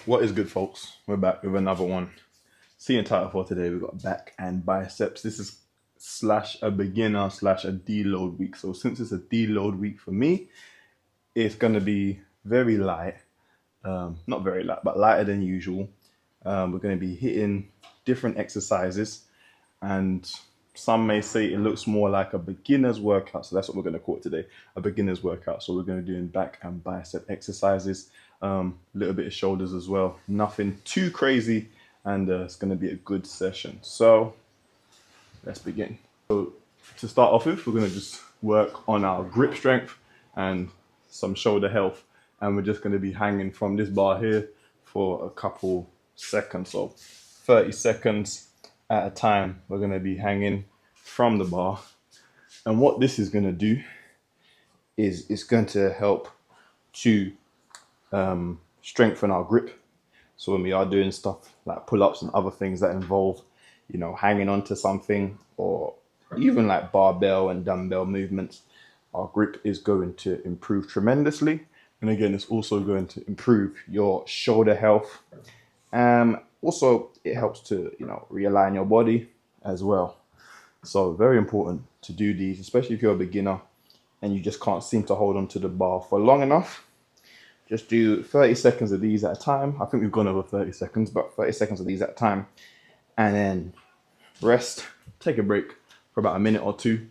What is good, folks? We're back with another one. Seeing title for today, we've got back and biceps. This is slash a beginner slash a deload week. So since it's a deload week for me, it's going to be very light. Not very light, but lighter than usual. We're going to be hitting different exercises, and some may say it looks more like a beginner's workout. So that's what we're going to call it today, a beginner's workout. So we're going to do back and bicep exercises, a little bit of shoulders as well. Nothing too crazy, and it's going to be a good session. So let's begin. So to start off with, we're going to just work on our grip strength and some shoulder health. And we're just going to be hanging from this bar here for a couple seconds. So 30 seconds at a time, we're going to be hanging from the bar. And what this is going to do is it's going to help to strengthen our grip. So when we are doing stuff like pull-ups and other things that involve, hanging onto something, or even like barbell and dumbbell movements, our grip is going to improve tremendously. And again, it's also going to improve your shoulder health. Also, it helps to, realign your body as well. So very important to do these, especially if you're a beginner and you just can't seem to hold on to the bar for long enough. Just do 30 seconds of these at a time. I think we've gone over 30 seconds, but 30 seconds of these at a time. And then rest, take a break for about a minute or two,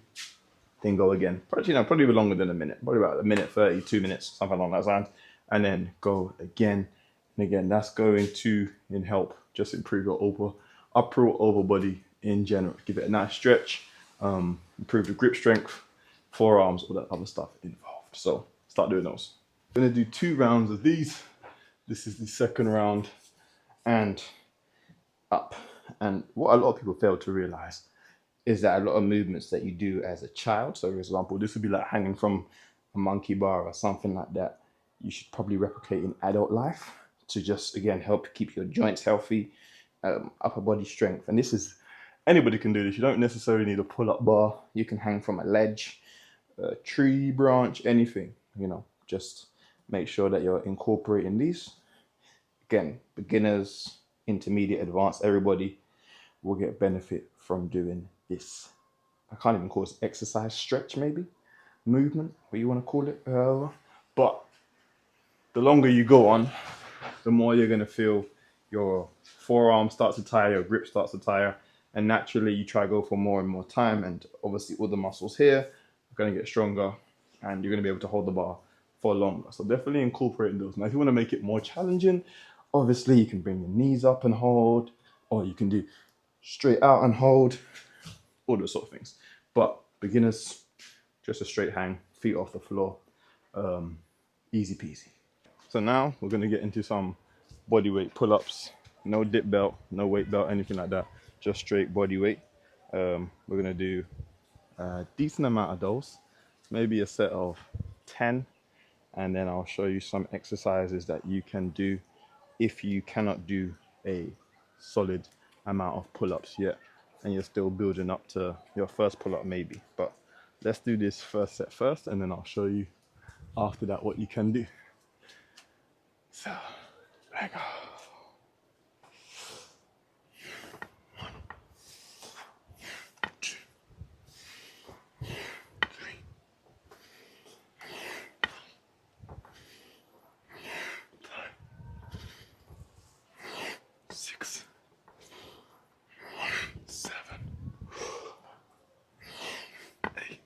then go again. Probably even longer than a minute, probably about a minute 30, 2 minutes, something along that line. And then go again and again. That's going to help just improve your upper over body in general. Give it a nice stretch, improve the grip strength, forearms, all that other stuff involved. So start doing those. I'm gonna do 2 rounds of these. This is the second round, and up. And what a lot of people fail to realize is that a lot of movements that you do as a child, so for example, this would be like hanging from a monkey bar or something like that, you should probably replicate in adult life to just, again, help keep your joints healthy, upper body strength. And this is, anybody can do this. You don't necessarily need a pull-up bar. You can hang from a ledge, a tree branch, anything, just make sure that you're incorporating these. Again, beginners, intermediate, advanced, everybody will get benefit from doing this. I can't even call this exercise, stretch maybe, movement, what you want to call it. But the longer you go on, the more you're going to feel your forearm starts to tire, your grip starts to tire, and naturally you try to go for more and more time, and obviously all the muscles here are going to get stronger, and you're going to be able to hold the bar for longer. So definitely incorporating those. Now, if you want to make it more challenging, obviously you can bring your knees up and hold, or you can do straight out and hold, all those sort of things. But beginners, just a straight hang, feet off the floor, easy peasy. So now we're going to get into some body weight pull-ups. No dip belt, no weight belt, anything like that. Just straight body weight. We're going to do a decent amount of those, maybe a set of 10. And then I'll show you some exercises that you can do if you cannot do a solid amount of pull-ups yet, and you're still building up to your first pull-up maybe. But let's do this first set first, and then I'll show you after that what you can do. So, there we go. 1, 2, 3, 5, 6, 7, 8,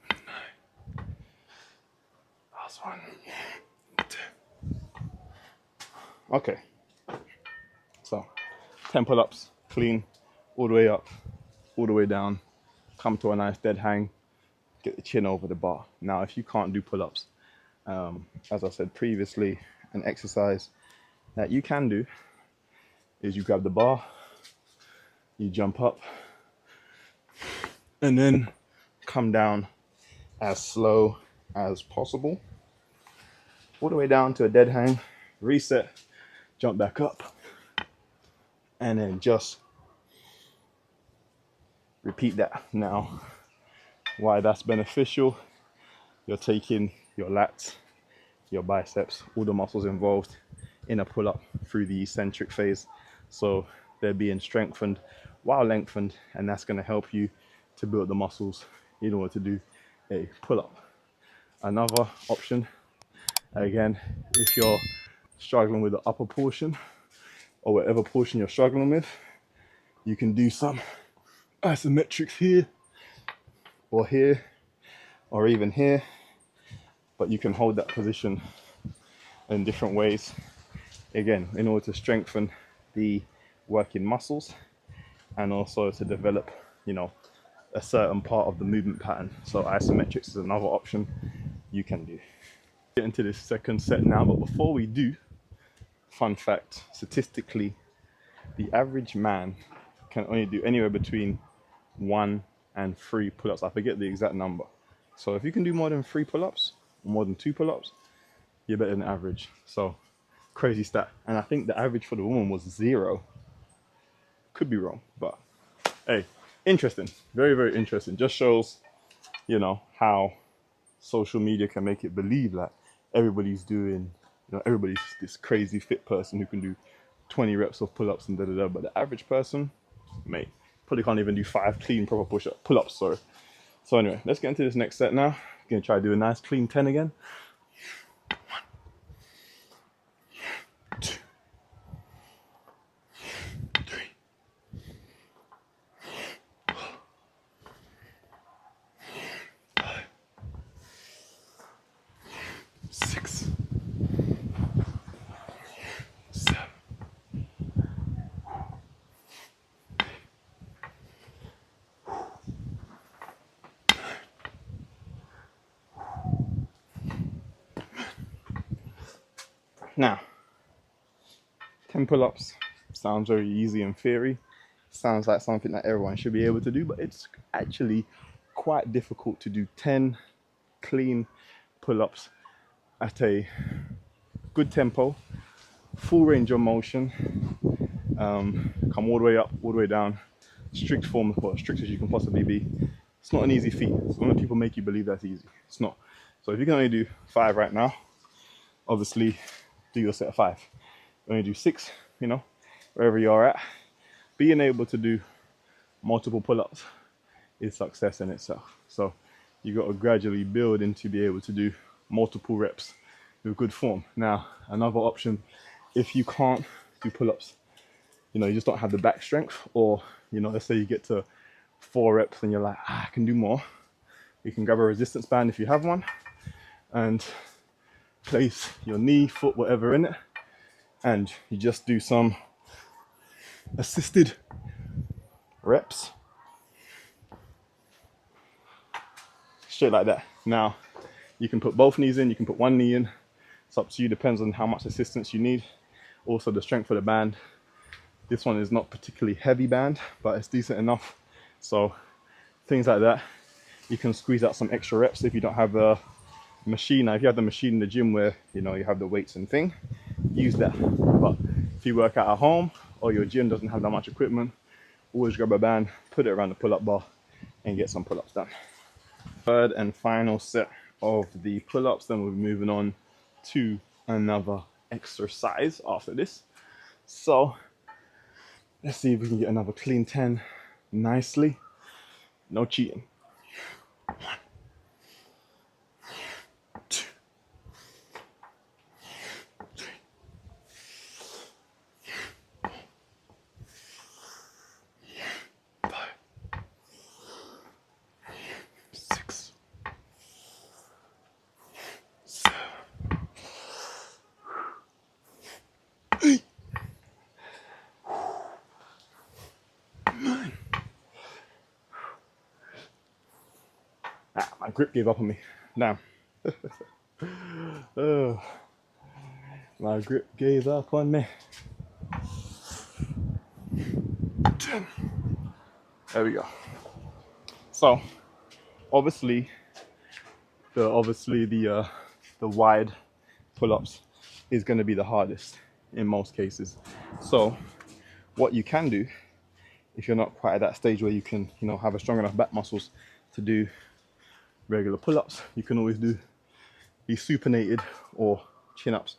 9. Last one. 10. Okay. So 10 pull-ups, clean, all the way up, all the way down. Come to a nice dead hang. Get the chin over the bar. Now, if you can't do pull-ups, as I said previously, an exercise that you can do is you grab the bar, you jump up, and then come down as slow as possible, all the way down to a dead hang, reset, jump back up, and then just repeat that. Now, why that's beneficial, you're taking your lats your biceps, all the muscles involved in a pull-up through the eccentric phase. So they're being strengthened while lengthened, and that's going to help you to build the muscles in order to do a pull-up. Another option, again, if you're struggling with the upper portion or whatever portion you're struggling with, you can do some isometrics here or even here, but you can hold that position in different ways, again, in order to strengthen the working muscles and also to develop, you know, a certain part of the movement pattern. So isometrics is another option you can do. Get into this second set now, but before we do, fun fact, statistically, the average man can only do anywhere between 1 and 3 pull-ups. I forget the exact number. So if you can do more than 3 pull-ups or more than 2 pull-ups, you're better than average. So crazy stat. And I think the average for the woman was 0. Could be wrong, but hey, interesting. Very, very interesting. Just shows, you know, how social media can make it believe that everybody's doing, you know, everybody's this crazy fit person who can do 20 reps of pull-ups and da-da-da, but the average person, mate, probably can't even do 5 clean proper pull-ups, sorry. So anyway, let's get into this next set now. I'm gonna try to do a nice clean 10 again. 1, 2, 3, 4, 5, 6, 7. Now, 10 pull-ups sounds very easy in theory. Sounds like something that everyone should be able to do, but it's actually quite difficult to do 10 clean pull-ups at a good tempo, full range of motion, come all the way up, all the way down, strict form, or strict as you can possibly be. It's not an easy feat. Some of the people make you believe that's easy. It's not. So if you can only do 5 right now, obviously do your set of 5. Only do 6, you know, wherever you are at. Being able to do multiple pull-ups is success in itself. So you got to gradually build into be able to do multiple reps with good form. Now, another option, if you can't do pull-ups, you know, you just don't have the back strength, or, you know, let's say you get to 4 reps and you're like, I can do more. You can grab a resistance band if you have one and place your knee, foot, whatever in it, and you just do some assisted reps straight like that. Now you can put both knees in, you can put one knee in, it's up to you, depends on how much assistance you need, also the strength of the band. This one is not particularly heavy band, but it's decent enough, so things like that. You can squeeze out some extra reps if you don't have a machine. Now if you have the machine in the gym where, you know, you have the weights and thing, use that. But if you work out at home or your gym doesn't have that much equipment, always grab a band, put it around the pull-up bar and get some pull-ups done. Third and final set of the pull-ups, then we'll be moving on to another exercise after this. So let's see if we can get another clean 10 nicely. No cheating. 1, 2, 3, 4, 5, 6, 7, 8, 9. My grip gave up on me. Damn. Oh, my grip gave up on me. 10. There we go. So, obviously the wide pull-ups is going to be the hardest in most cases. So, what you can do, if you're not quite at that stage where you can, you know, have a strong enough back muscles to do regular pull-ups, you can always do the supinated or chin-ups.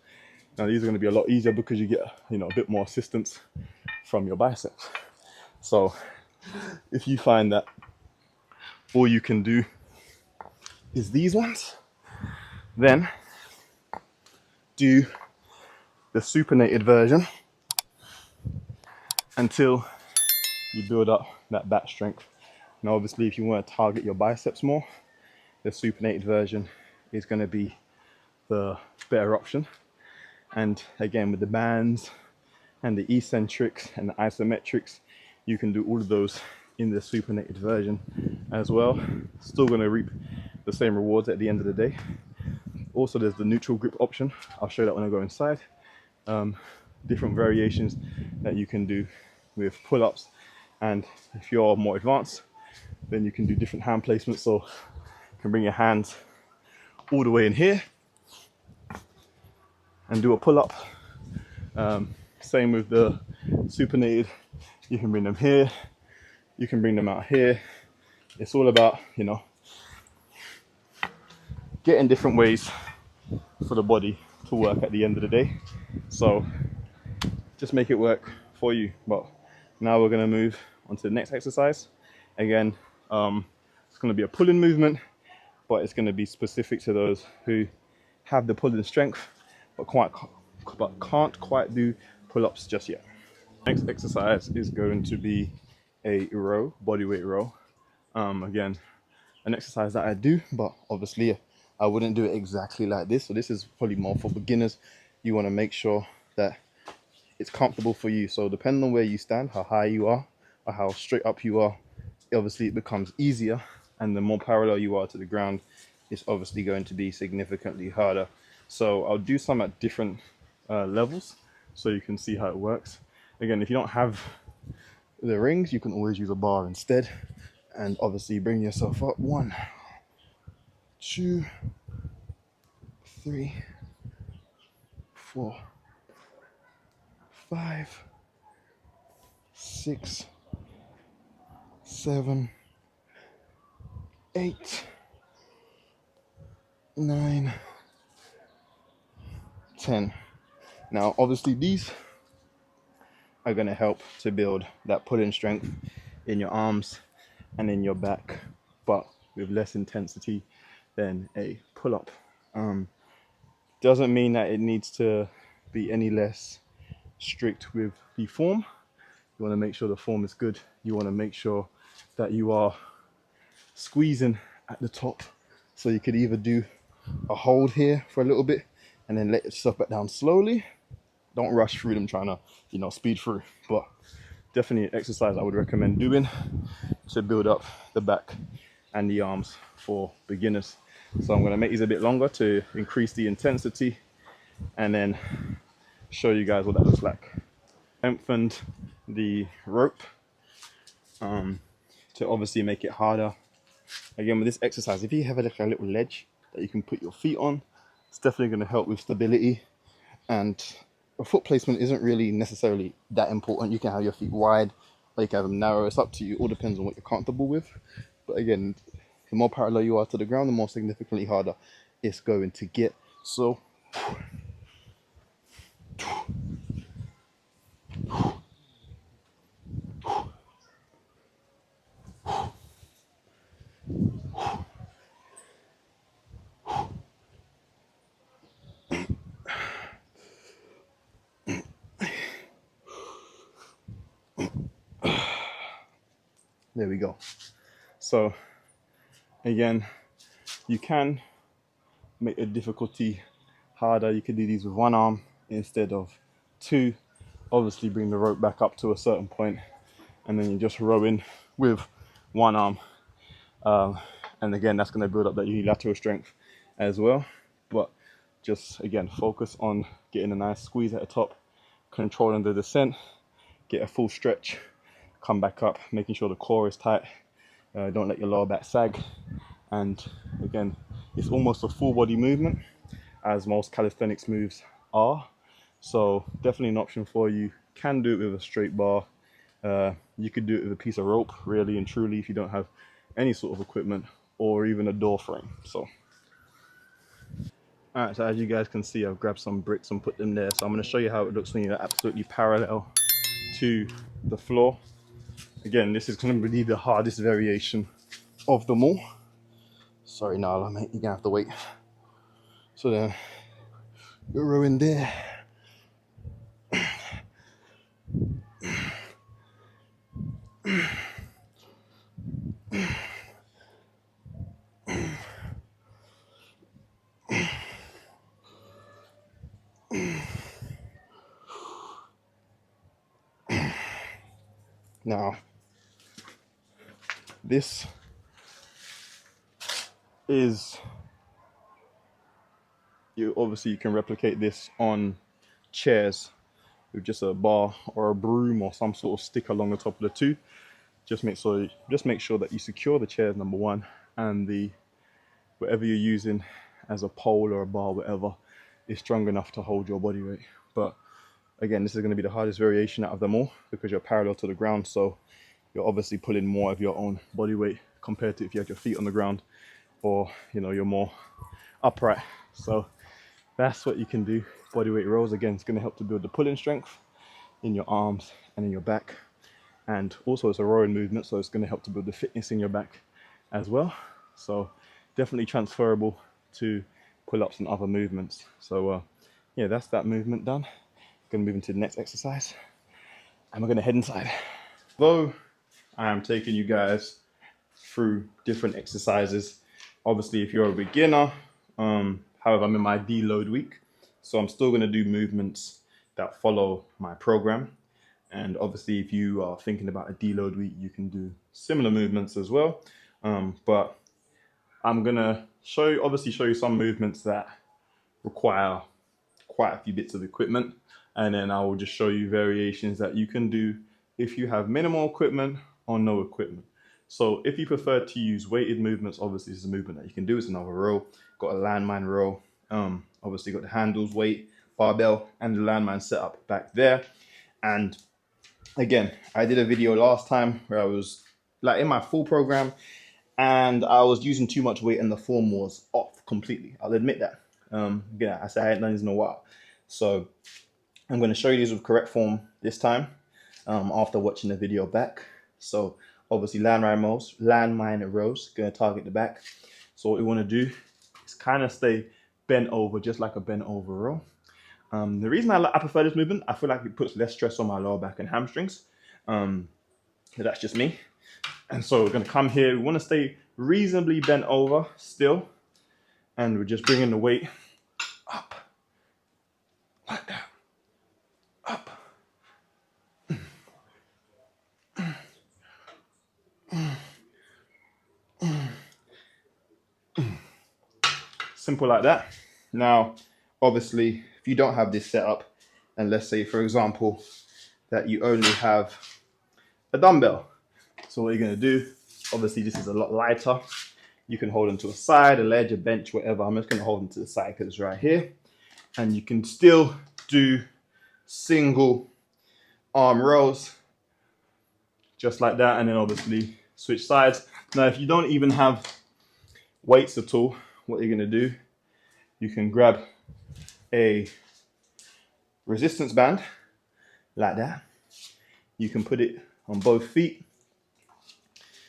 Now these are going to be a lot easier because you get, you know, a bit more assistance from your biceps. So if you find that all you can do is these ones, then do the supinated version until you build up that back strength. Now obviously if you want to target your biceps more, the supinated version is going to be the better option. And again, with the bands and the eccentrics and the isometrics, you can do all of those in the supinated version as well. Still going to reap the same rewards at the end of the day. Also, there's the neutral grip option. I'll show that when I go inside. Different variations that you can do with pull-ups, and if you're more advanced, then you can do different hand placements. So you can bring your hands all the way in here and do a pull-up. Same with the supinated. You can bring them here, you can bring them out here. It's all about, you know, getting different ways for the body to work at the end of the day. So just make it work for you. But now we're going to move on to the next exercise. Again, it's going to be a pulling movement, but it's going to be specific to those who have the pulling strength but can't quite do pull-ups just yet. Next exercise is going to be a row, bodyweight row. Again, an exercise that I do, but obviously I wouldn't do it exactly like this. So this is probably more for beginners. You want to make sure that it's comfortable for you. So depending on where you stand, how high you are or how straight up you are, obviously it becomes easier, and the more parallel you are to the ground, it's obviously going to be significantly harder. So I'll do some at different levels so you can see how it works. Again, if you don't have the rings, you can always use a bar instead, and obviously bring yourself up. 1, 2, 3, 4, 5, 6, 7, 8, 9, 10. Now obviously these are going to help to build that pulling strength in your arms and in your back, but with less intensity than a pull-up. Doesn't mean that it needs to be any less strict with the form. You want to make sure the form is good. You want to make sure that you are squeezing at the top. So you could either do a hold here for a little bit and then let yourself back down slowly. Don't rush through them trying to, you know, speed through, but definitely an exercise I would recommend doing to build up the back and the arms for beginners. So I'm going to make these a bit longer to increase the intensity and then show you guys what that looks like. Lengthened the rope to obviously make it harder. Again, with this exercise, if you have like a little ledge that you can put your feet on, it's definitely going to help with stability. And a foot placement isn't really necessarily that important. You can have your feet wide or you can have them narrow. It's up to you. All depends on what you're comfortable with. But again, the more parallel you are to the ground, the more significantly harder it's going to get. So there we go. So again, you can make the difficulty harder. You could do these with one arm instead of two. Obviously bring the rope back up to a certain point and then you just row in with one arm. And again, that's going to build up that unilateral strength as well. But just again, focus on getting a nice squeeze at the top, controlling the descent, get a full stretch, come back up, making sure the core is tight. Don't let your lower back sag. And again, it's almost a full body movement, as most calisthenics moves are. So definitely an option for you. Can do it with a straight bar. You could do it with a piece of rope, really and truly, if you don't have any sort of equipment, or even a door frame. So All right, so as you guys can see, I've grabbed some bricks and put them there. So I'm going to show you how it looks when you're absolutely parallel to the floor. Again, this is going to be the hardest variation of them all. Sorry, Nala, mate, you're going to have to wait. So then, you're rowing there. Now, this is, you can replicate this on chairs with just a bar or a broom or some sort of stick along the top of the two. Just make sure that you secure the chairs, number one, and the whatever you're using as a pole or a bar, whatever, is strong enough to hold your body weight. But again, this is going to be the hardest variation out of them all because you're parallel to the ground, so you're obviously pulling more of your own body weight compared to if you had your feet on the ground or you're more upright. So that's what you can do. Bodyweight rows, again, it's going to help to build the pulling strength in your arms and in your back, and also it's a rowing movement, so it's going to help to build the fitness in your back as well. So definitely transferable to pull-ups and other movements. So yeah, that's that movement done. Going to move into the next exercise and we're going to head inside. Though I am taking you guys through different exercises, obviously if you're a beginner, however, I'm in my deload week, so I'm still going to do movements that follow my program. And obviously if you are thinking about a deload week, you can do similar movements as well. But I'm going to show you some movements that require quite a few bits of equipment, and then I will just show you variations that you can do if you have minimal equipment or no equipment. So if you prefer to use weighted movements, obviously this is a movement that you can do. It's another row. Got a landmine row. Obviously got the handles, weight, barbell, and the landmine setup back there. And again, I did a video last time where I was like in my full program and I was using too much weight and the form was off completely. I'll admit that. Yeah, I said I hadn't done this in a while. So I'm going to show you these with correct form this time after watching the video back. So obviously landmine rows, going to target the back. So what we want to do is kind of stay bent over, just like a bent over row. The reason I prefer this movement, I feel like it puts less stress on my lower back and hamstrings. That's just me. And so we're going to come here. We want to stay reasonably bent over still. And we're just bringing the weight up. Like that. Up. Simple like that. Now, obviously, if you don't have this set up, and let's say, for example, that you only have a dumbbell. So what you're going to do, obviously, this is a lot lighter. You can hold them to a side, a ledge, a bench, whatever. I'm just going to hold them to the side because it's right here. And you can still do single arm rows, just like that. And then obviously switch sides. Now, if you don't even have weights at all, what you're going to do, you can grab a resistance band like that. You can put it on both feet,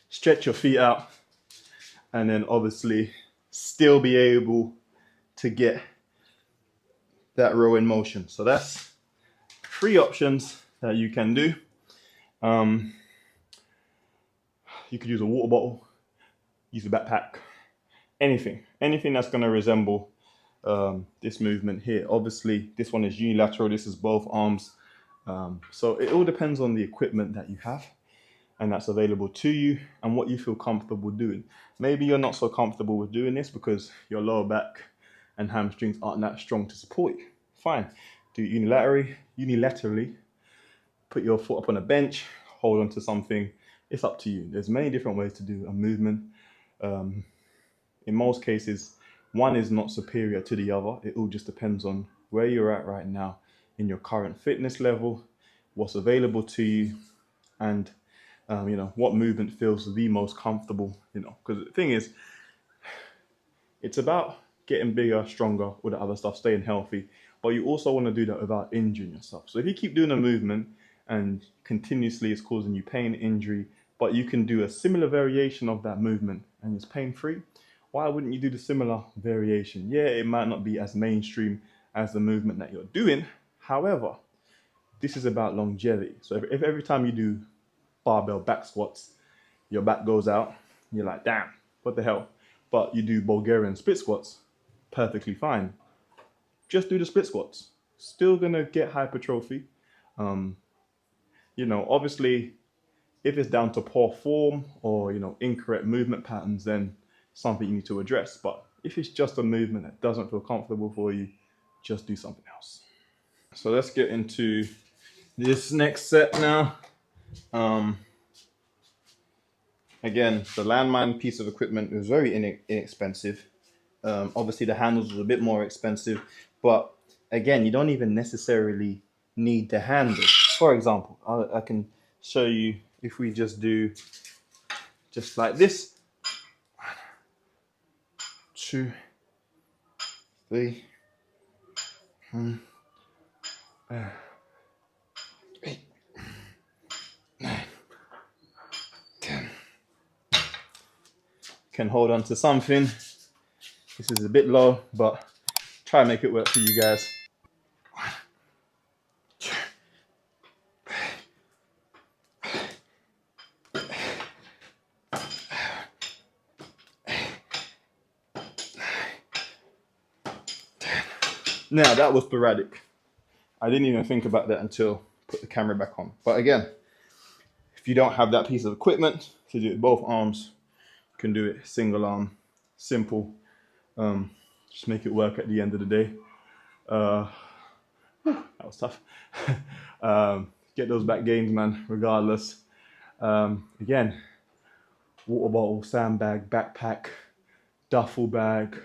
stretch your feet out, and then obviously still be able to get that row in motion. So that's 3 options that you can do. You could use a water bottle, use a backpack, anything that's going to resemble this movement here. Obviously this one is unilateral, this is both arms. So it all depends on the equipment that you have and that's available to you and what you feel comfortable doing. Maybe you're not so comfortable with doing this because your lower back and hamstrings aren't that strong to support you. Fine, do it unilaterally, put your foot up on a bench, hold on to something. It's up to you. There's many different ways to do a movement. In most cases, one is not superior to the other. It all just depends on where you're at right now in your current fitness level, what's available to you, and what movement feels the most comfortable. Because the thing is, it's about getting bigger, stronger, all the other stuff, staying healthy. But you also want to do that without injuring yourself. So if you keep doing a movement and continuously it's causing you pain, injury, but you can do a similar variation of that movement and it's pain-free, why wouldn't you do the similar variation? Yeah, it might not be as mainstream as the movement that you're doing. However, this is about longevity. So if every time you do barbell back squats, your back goes out, you're like, damn, what the hell? But you do Bulgarian split squats, perfectly fine. Just do the split squats. Still gonna get hypertrophy. You know, obviously, if it's down to poor form or, you know, incorrect movement patterns, then something you need to address. But if it's just a movement that doesn't feel comfortable for you, just do something else. So let's get into this next set now. Again, the landmine piece of equipment was very inexpensive. Obviously, the handles was a bit more expensive, but again, you don't even necessarily need the handle. For example, I can show you if we just do just like this. 1, 2, 3, 8, 9, 10. Can hold on to something. This is a bit low, but try and make it work for you guys. 1, 2, 10. Now that was sporadic. I didn't even think about that until I put the camera back on. But again, if you don't have that piece of equipment to do it with both arms, you can do it single arm, simple. Just make it work at the end of the day. That was tough. Get those back gains, man, regardless. Again, water bottle, sandbag, backpack, duffel bag,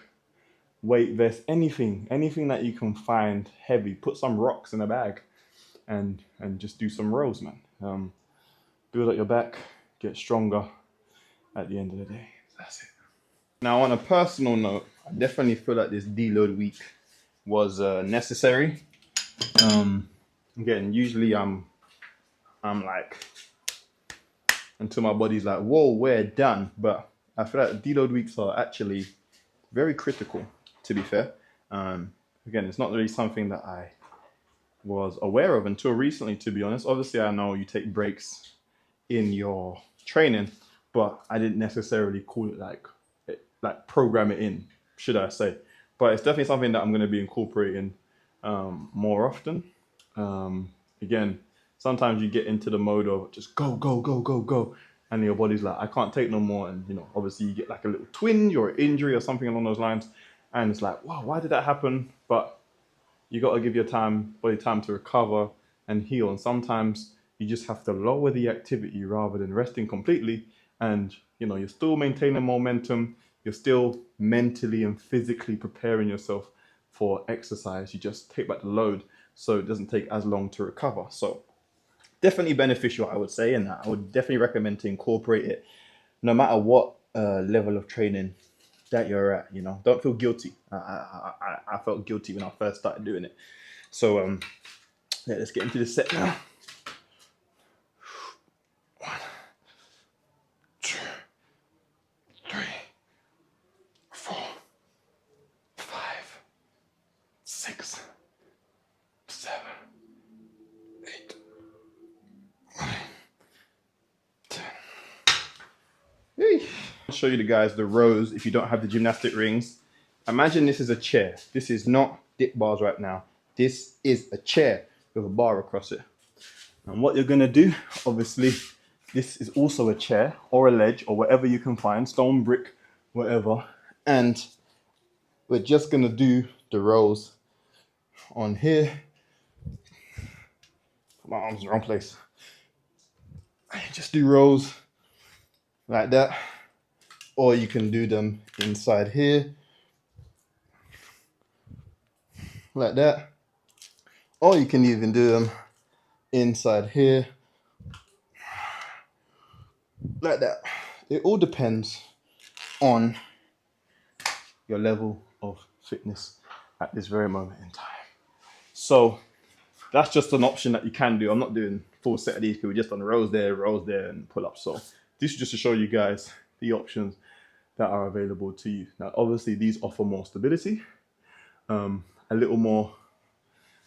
weight vest, anything that you can find heavy. Put some rocks in a bag and just do some rows, man. Build up your back, get stronger at the end of the day. That's it. Now, on a personal note, I definitely feel like this deload week was necessary. Again, usually I'm like, until my body's like, whoa, we're done. But I feel like deload weeks are actually very critical, to be fair. Again, it's not really something that I was aware of until recently, to be honest. Obviously, I know you take breaks in your training, but I didn't necessarily call it like program it in, should I say. But it's definitely something that I'm going to be incorporating more often. Again, sometimes you get into the mode of just go, go, go, go, go, and your body's like, I can't take no more. And, you know, obviously you get like a little twinge or injury or something along those lines. And it's like, wow, why did that happen? But you got to give your body time to recover and heal. And sometimes you just have to lower the activity rather than resting completely. And, you know, you're still maintaining momentum. You're still mentally and physically preparing yourself for exercise. You just take back the load so it doesn't take as long to recover. So definitely beneficial, I would say, and I would definitely recommend to incorporate it no matter what level of training that you're at. You know, don't feel guilty. I felt guilty when I first started doing it. So yeah, let's get into the set now. 1, 2, 3, 4, 5, 6, 7, 8, 9, 10. I'll show you the guys the rows if you don't have the gymnastic rings. Imagine this is a chair. This is not dip bars right now. This is a chair with a bar across it. And what you're gonna do, obviously, this is also a chair or a ledge or whatever you can find, stone, brick, whatever. And we're just gonna do the rows on here. My arm's in the wrong place. Just do rows like that. Or you can do them inside here, like that. Or you can even do them inside here, like that. It all depends on your level of fitness at this very moment in time. So that's just an option that you can do. I'm not doing full set of these because we just done rows there, and pull ups. So this is just to show you guys the options that are available to you. Now, obviously, these offer more stability, a little more.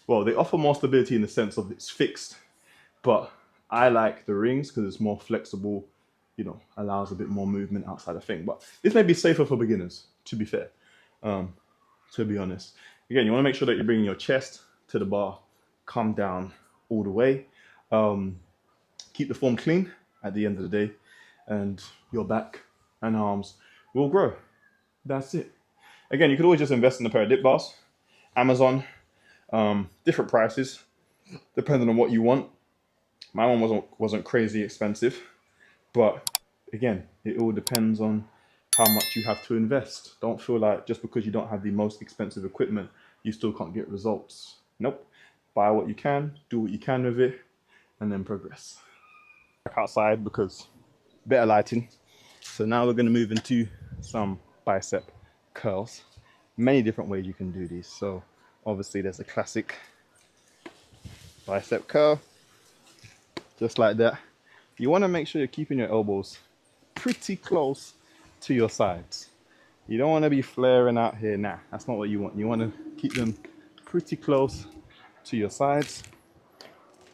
Well, they offer more stability in the sense of it's fixed, but I like the rings because it's more flexible. You know, allows a bit more movement outside the thing. But this may be safer for beginners, to be fair. To be honest, again, you want to make sure that you're bringing your chest to the bar, come down all the way. Keep the form clean at the end of the day, and your back and arms will grow. That's it. Again, you could always just invest in a pair of dip bars. Amazon, different prices, depending on what you want. My one wasn't crazy expensive, but again, it all depends on how much you have to invest. Don't feel like just because you don't have the most expensive equipment, you still can't get results. Nope. Buy what you can, do what you can with it, and then progress. Back outside because better lighting. So now we're going to move into some bicep curls. Many different ways you can do these. So obviously there's a classic bicep curl, just like that. You want to make sure you're keeping your elbows pretty close to your sides. You don't want to be flaring out here. Nah, that's not what you want. You want to keep them pretty close to your sides.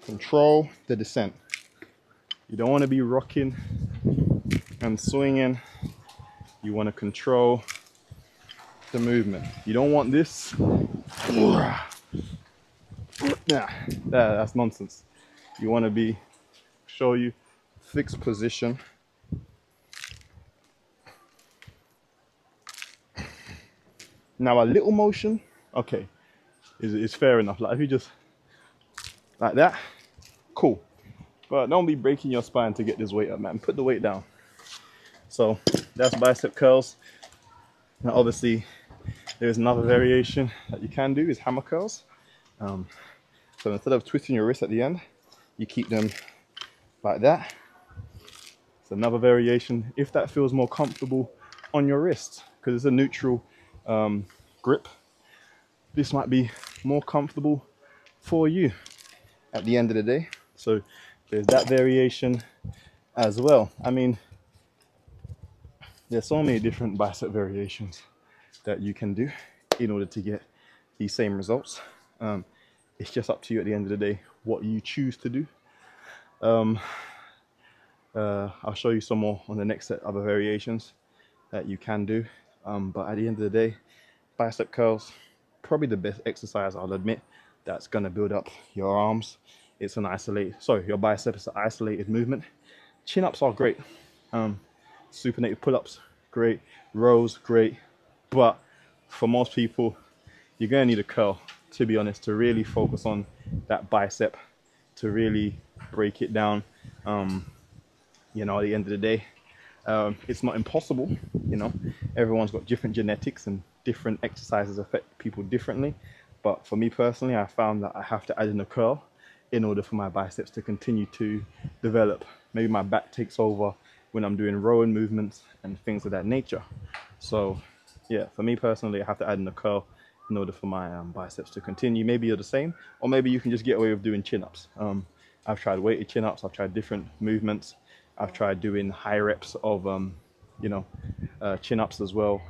Control the descent. You don't want to be rocking and swinging. You want to control the movement. You don't want this. Nah, that's nonsense. You want to be, show you, fixed position. Now a little motion, okay, is fair enough. Like if you just like that, cool. But don't be breaking your spine to get this weight up, man. Put the weight down. So that's bicep curls. Now obviously there's another variation that you can do is hammer curls. So instead of twisting your wrist at the end, you keep them like that. It's another variation if that feels more comfortable on your wrist because it's a neutral grip. This might be more comfortable for you at the end of the day. So there's that variation as well. I mean, there's so many different bicep variations that you can do in order to get these same results. It's just up to you at the end of the day what you choose to do. I'll show you some more on the next set of other variations that you can do. But at the end of the day, bicep curls, probably the best exercise, I'll admit, that's gonna build up your arms. It's an your bicep is an isolated movement. Chin-ups are great. Supinated pull-ups, great. Rows, great. But for most people, you're gonna need a curl, to be honest, to really focus on that bicep, to really break it down. You know, at the end of the day, it's not impossible. You know, everyone's got different genetics and different exercises affect people differently. But for me personally, I found that I have to add in a curl in order for my biceps to continue to develop. Maybe my back takes over when I'm doing rowing movements and things of that nature. So yeah, for me personally, I have to add in a curl in order for my biceps to continue. Maybe you're the same, or maybe you can just get away with doing chin-ups. I've tried weighted chin-ups, I've tried different movements. I've tried doing high reps of, chin-ups as well.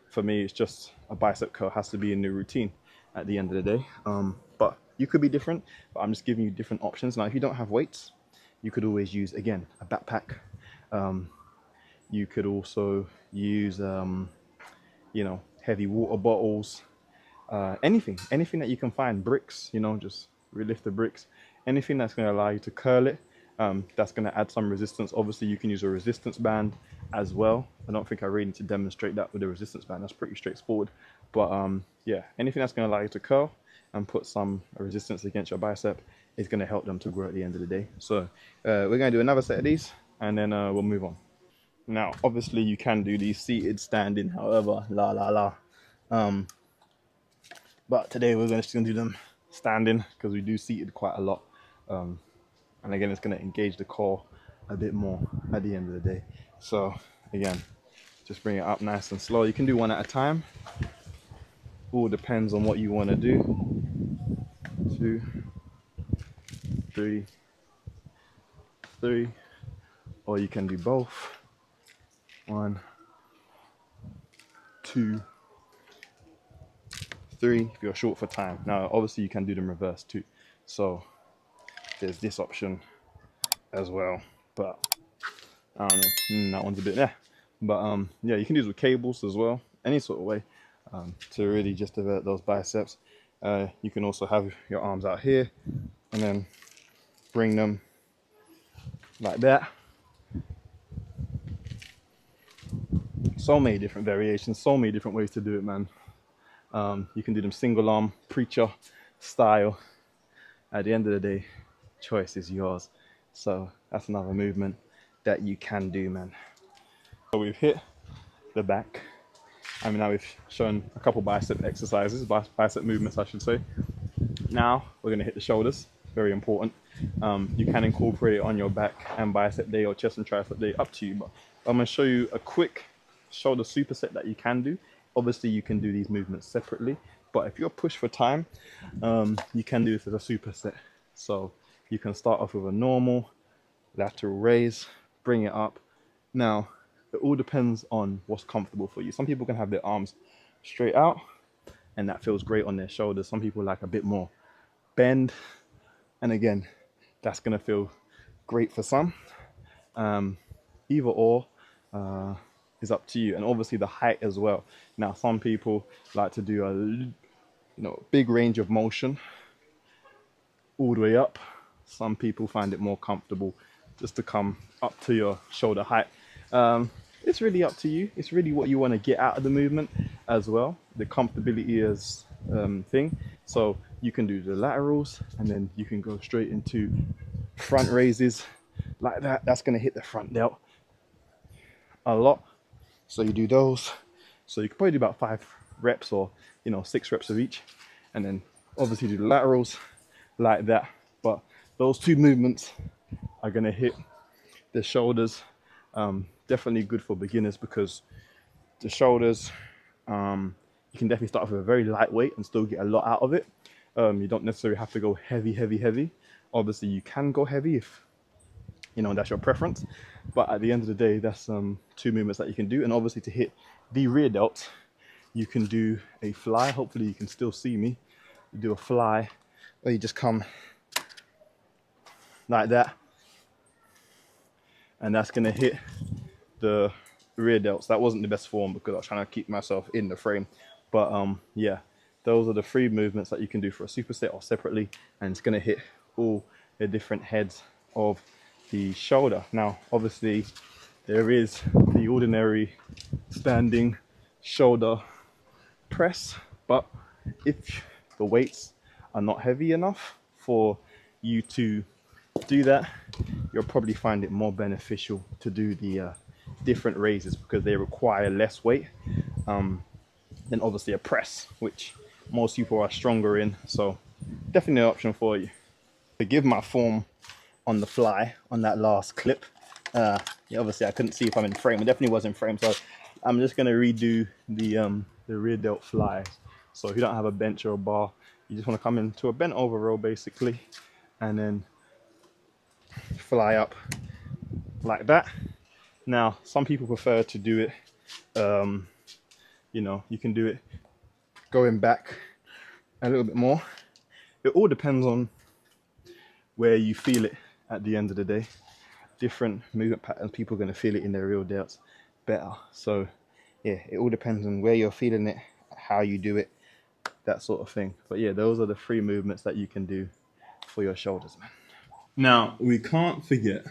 For me, it's just a bicep curl has to be in the routine at the end of the day. But you could be different, but I'm just giving you different options. Now, if you don't have weights, you could always use, again, a backpack. You could also use, heavy water bottles, anything that you can find, bricks, just relift the bricks, anything that's going to allow you to curl it. That's going to add some resistance. Obviously, you can use a resistance band as well. I don't think I really need to demonstrate that with a resistance band. That's pretty straightforward. But yeah, anything that's going to allow you to curl and put some resistance against your bicep is going to help them to grow at the end of the day. So we're going to do another set of these and then we'll move on. Now, obviously, you can do these seated, standing, however, but today we're just going to do them standing because we do seated quite a lot. And again, it's going to engage the core a bit more at the end of the day. So again, just bring it up nice and slow. You can do one at a time. All depends on what you want to do. 2, 3, 3, or you can do both. 1, 2, 3 if you're short for time. Now obviously you can do them reverse too, so there's this option as well, but I don't know, that one's a bit but yeah, you can use with cables as well, any sort of way to really just develop those biceps. You can also have your arms out here and then bring them like that. So many different variations, so many different ways to do it, man. You can do them single arm, preacher style. At the end of the day, choice is yours. So that's another movement that you can do, man. So we've hit the back. I mean, now we've shown a couple bicep exercises, bicep movements, I should say. Now we're going to hit the shoulders. Very important. You can incorporate it on your back and bicep day or chest and tricep day, up to you. But I'm going to show you a quick shoulder superset that you can do. Obviously, you can do these movements separately, but if you're pushed for time, you can do this as a superset. So you can start off with a normal lateral raise, bring it up. Now, it all depends on what's comfortable for you. Some people can have their arms straight out, and that feels great on their shoulders. Some people like a bit more bend, and again, that's going to feel great for some. Either or is up to you, and obviously the height as well. Now, some people like to do a big range of motion all the way up. Some people find it more comfortable just to come up to your shoulder height. It's really up to you. It's really what you want to get out of the movement as well. The comfortability is thing. So you can do the laterals, and then you can go straight into front raises like that. That's going to hit the front delt a lot. So you do those. So you can probably do about 5 reps or 6 reps of each, and then obviously do the laterals like that. But those 2 movements are going to hit the shoulders. Definitely good for beginners, because the shoulders, you can definitely start off with a very lightweight and still get a lot out of it. You don't necessarily have to go heavy. Obviously you can go heavy if that's your preference, but at the end of the day, that's 2 movements that you can do. And obviously to hit the rear delt, you can do a fly. Hopefully you can still see me. You do a fly where you just come like that, and that's going to hit the rear delts. That wasn't the best form because I was trying to keep myself in the frame, but yeah, those are the 3 movements that you can do for a superset or separately, and it's going to hit all the different heads of the shoulder. Now obviously there is the ordinary standing shoulder press, but if the weights are not heavy enough for you to do that, you'll probably find it more beneficial to do the different raises, because they require less weight than obviously a press, which most people are stronger in. So definitely an option for you. To give my form on the fly on that last clip, yeah, obviously I couldn't see if I'm in frame. It definitely was in frame, so I'm just going to redo the rear delt fly. So if you don't have a bench or a bar, you just want to come into a bent over row basically, and then fly up like that. Now some people prefer to do it you can do it going back a little bit more. It all depends on where you feel it at the end of the day. Different movement patterns, people are going to feel it in their real delts better. So yeah, it all depends on where you're feeling it, how you do it, that sort of thing. But yeah, those are the 3 movements that you can do for your shoulders, man. Now we can't forget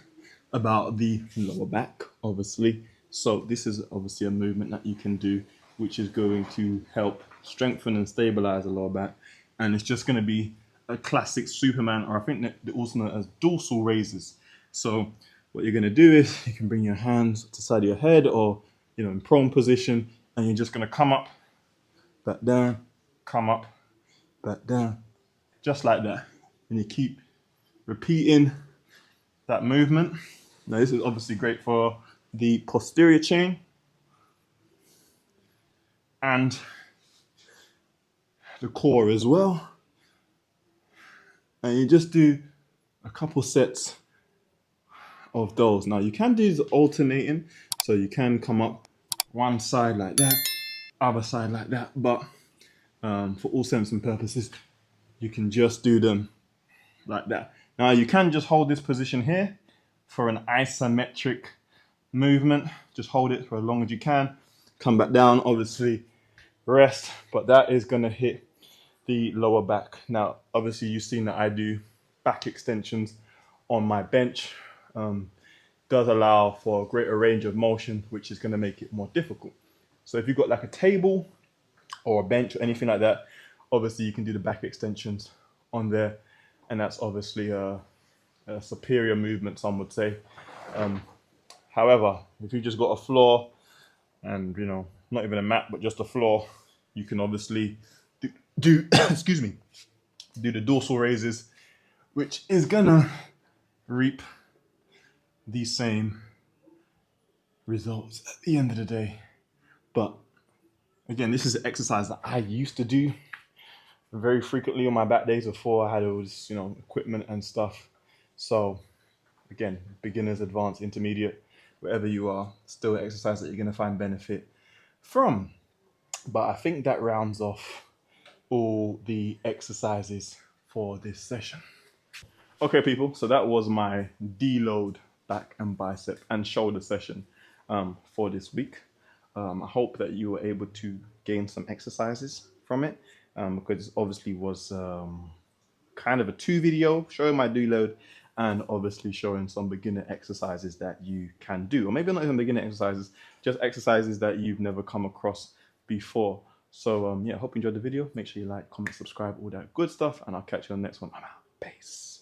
about the lower back, obviously. So this is obviously a movement that you can do, which is going to help strengthen and stabilize the lower back. And it's just going to be a classic Superman, or I think they're also known as dorsal raises. So what you're going to do is you can bring your hands to the side of your head, or in prone position, and you're just going to come up, back down, come up, back down, just like that. And you keep repeating that movement. Now this is obviously great for the posterior chain and the core as well. And you just do a couple sets of those. Now you can do this alternating, so you can come up one side like that, other side like that, but for all intents and purposes, you can just do them like that. Now you can just hold this position here for an isometric movement. Just hold it for as long as you can. Come back down, obviously rest, but that is going to hit the lower back. Now, obviously you've seen that I do back extensions on my bench. Does allow for a greater range of motion, which is going to make it more difficult. So if you've got like a table or a bench or anything like that, obviously you can do the back extensions on there, and that's obviously a superior movement, some would say. However, if you just got a floor and, you know, not even a mat, but just a floor, you can obviously do excuse me, do the dorsal raises, which is gonna reap the same results at the end of the day. But again, this is an exercise that I used to do very frequently on my back days before I had all this, you know, equipment and stuff. So again, beginners, advanced, intermediate, wherever you are, still an exercise that you're going to find benefit from. But I think that rounds off all the exercises for this session. Okay, people, so that was my deload back and bicep and shoulder session for this week. I hope that you were able to gain some exercises from it, because it obviously was kind of a 2 video showing my deload and obviously showing some beginner exercises that you can do, or maybe not even beginner exercises, just exercises that you've never come across before. So yeah, I hope you enjoyed the video. Make sure you like, comment, subscribe, all that good stuff, and I'll catch you on the next one. I'm out. Peace.